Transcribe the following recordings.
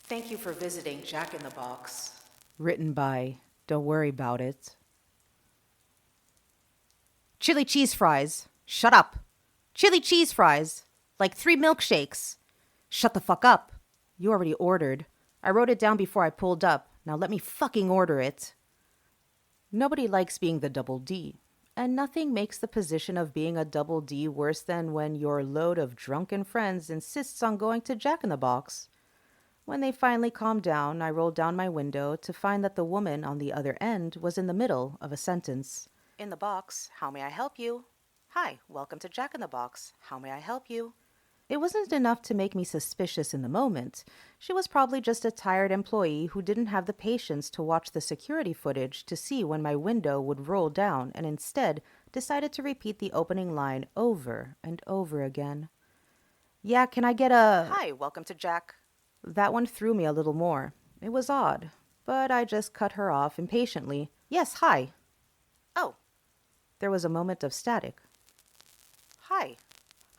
Thank you for visiting Jack in the Box. Written by Donworrryboutit. Chili cheese fries. Shut up. Chili cheese fries. Like 3 milkshakes. Shut the fuck up. You already ordered. I wrote it down before I pulled up. Now let me fucking order it. Nobody likes being the double D. And nothing makes the position of being a double D worse than when your load of drunken friends insists on going to Jack in the Box. When they finally calmed down, I rolled down my window to find that the woman on the other end was in the middle of a sentence. In the box, how may I help you? Hi, welcome to Jack in the Box. How may I help you? It wasn't enough to make me suspicious in the moment. She was probably just a tired employee who didn't have the patience to watch the security footage to see when my window would roll down and instead decided to repeat the opening line over and over again. Yeah, can I get a... Hi, welcome to Jack. That one threw me a little more. It was odd, but I just cut her off impatiently. Yes, hi. Oh. There was a moment of static. Hi.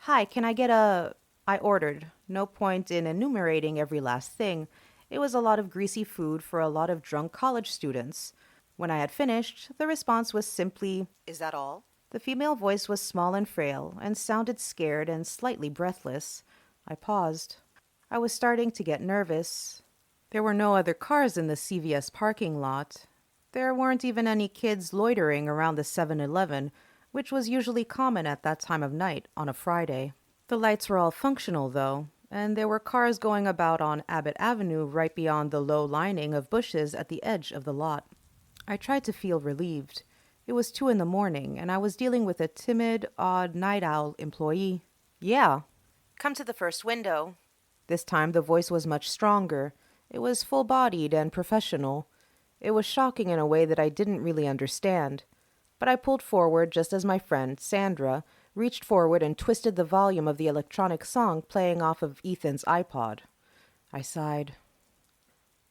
Hi, can I get a... I ordered. No point in enumerating every last thing. It was a lot of greasy food for a lot of drunk college students. When I had finished, the response was simply, "Is that all?" The female voice was small and frail, and sounded scared and slightly breathless. I paused. I was starting to get nervous. There were no other cars in the CVS parking lot. There weren't even any kids loitering around the 7-Eleven, which was usually common at that time of night on a Friday. The lights were all functional, though, and there were cars going about on Abbott Avenue right beyond the low lining of bushes at the edge of the lot. I tried to feel relieved. It was 2 a.m, and I was dealing with a timid, odd night owl employee. Yeah. Come to the first window. This time the voice was much stronger. It was full-bodied and professional. It was shocking in a way that I didn't really understand. But I pulled forward just as my friend, Sandra, reached forward and twisted the volume of the electronic song playing off of Ethan's iPod. I sighed.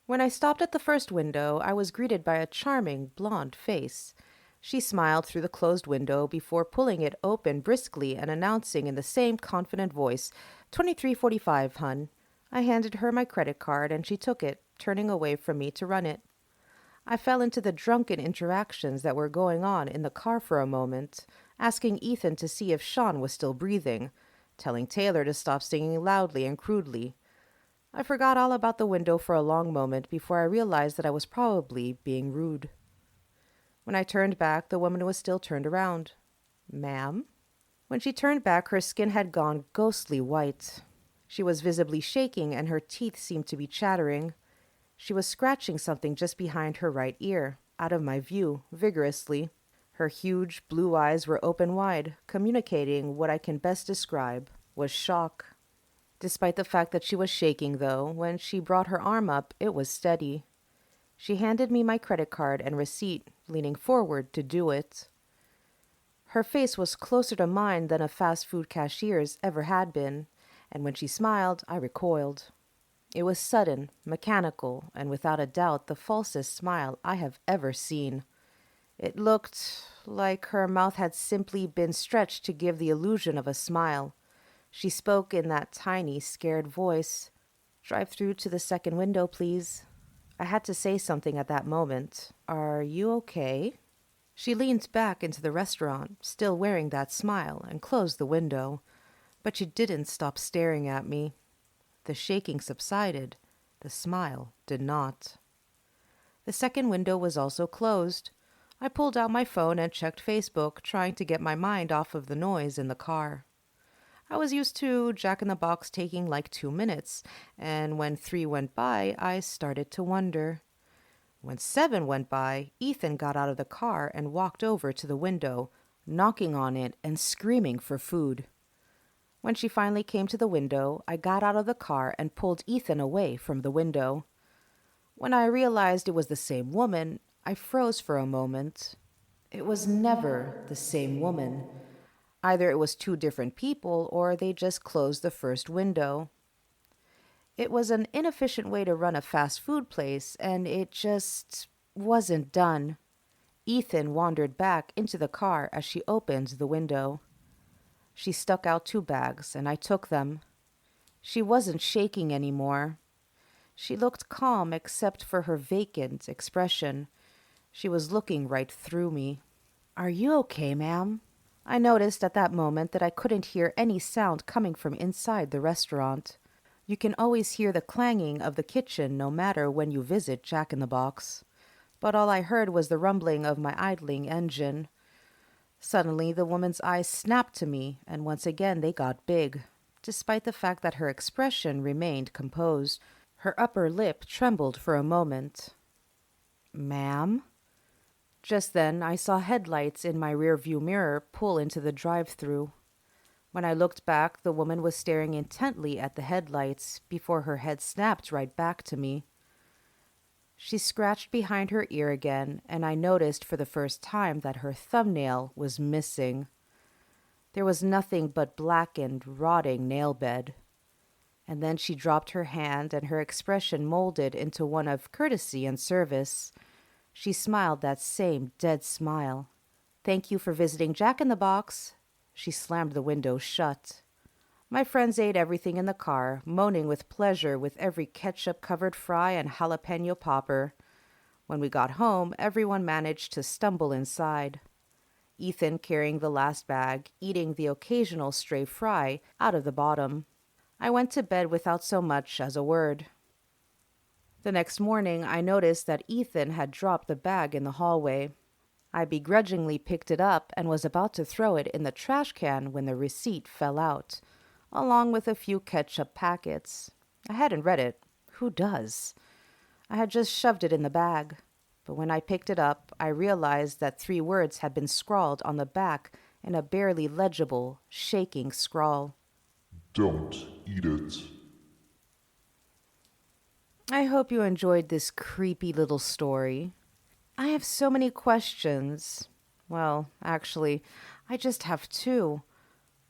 When I stopped at the first window, I was greeted by a charming, blonde face. She smiled through the closed window before pulling it open briskly and announcing in the same confident voice, "2345, hun." I handed her my credit card, and she took it, turning away from me to run it. I fell into the drunken interactions that were going on in the car for a moment, asking Ethan to see if Sean was still breathing, telling Taylor to stop singing loudly and crudely. I forgot all about the window for a long moment before I realized that I was probably being rude. When I turned back, the woman was still turned around. "Ma'am?" When she turned back, her skin had gone ghostly white. She was visibly shaking, and her teeth seemed to be chattering. She was scratching something just behind her right ear, out of my view, vigorously. Her huge blue eyes were open wide, communicating what I can best describe was shock. Despite the fact that she was shaking, though, when she brought her arm up, it was steady. She handed me my credit card and receipt, leaning forward to do it. Her face was closer to mine than a fast food cashier's ever had been, and when she smiled, I recoiled. It was sudden, mechanical, and without a doubt the falsest smile I have ever seen. It looked like her mouth had simply been stretched to give the illusion of a smile. She spoke in that tiny, scared voice. "Drive through to the second window, please." I had to say something at that moment. "Are you okay?" She leaned back into the restaurant, still wearing that smile, and closed the window. But she didn't stop staring at me. The shaking subsided. The smile did not. The second window was also closed. I pulled out my phone and checked Facebook, trying to get my mind off of the noise in the car. I was used to Jack in the Box taking like 2 minutes, and when 3 went by, I started to wonder. When 7 went by, Ethan got out of the car and walked over to the window, knocking on it and screaming for food. When she finally came to the window, I got out of the car and pulled Ethan away from the window. When I realized it was the same woman, I froze for a moment. It was never the same woman. Either it was 2 different people, or they just closed the first window. It was an inefficient way to run a fast food place, and it just wasn't done. Ethan wandered back into the car as she opened the window. She stuck out 2 bags, and I took them. She wasn't shaking anymore. She looked calm except for her vacant expression. She was looking right through me. "Are you okay, ma'am?" I noticed at that moment that I couldn't hear any sound coming from inside the restaurant. You can always hear the clanging of the kitchen no matter when you visit Jack in the Box. But all I heard was the rumbling of my idling engine. Suddenly, the woman's eyes snapped to me, and once again they got big. Despite the fact that her expression remained composed, her upper lip trembled for a moment. "Ma'am?" Just then, I saw headlights in my rearview mirror pull into the drive-thru. When I looked back, the woman was staring intently at the headlights before her head snapped right back to me. She scratched behind her ear again, and I noticed for the first time that her thumbnail was missing. There was nothing but blackened, rotting nail bed. And then she dropped her hand, and her expression molded into one of courtesy and service. She smiled that same dead smile. "Thank you for visiting Jack in the Box." She slammed the window shut. My friends ate everything in the car, moaning with pleasure with every ketchup-covered fry and jalapeno popper. When we got home, everyone managed to stumble inside. Ethan carrying the last bag, eating the occasional stray fry out of the bottom. I went to bed without so much as a word. The next morning, I noticed that Ethan had dropped the bag in the hallway. I begrudgingly picked it up and was about to throw it in the trash can when the receipt fell out, along with a few ketchup packets. I hadn't read it. Who does? I had just shoved it in the bag. But when I picked it up, I realized that 3 words had been scrawled on the back in a barely legible, shaking scrawl. Don't eat it. I hope you enjoyed this creepy little story. I have so many questions. Well, actually, I just have 2.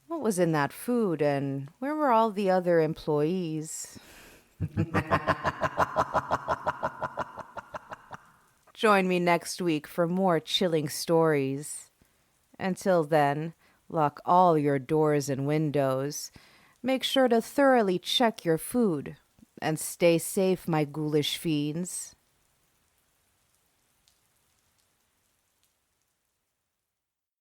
What was in that food, and where were all the other employees? Join me next week for more chilling stories. Until then, lock all your doors and windows. Make sure to thoroughly check your food. And stay safe, my ghoulish fiends.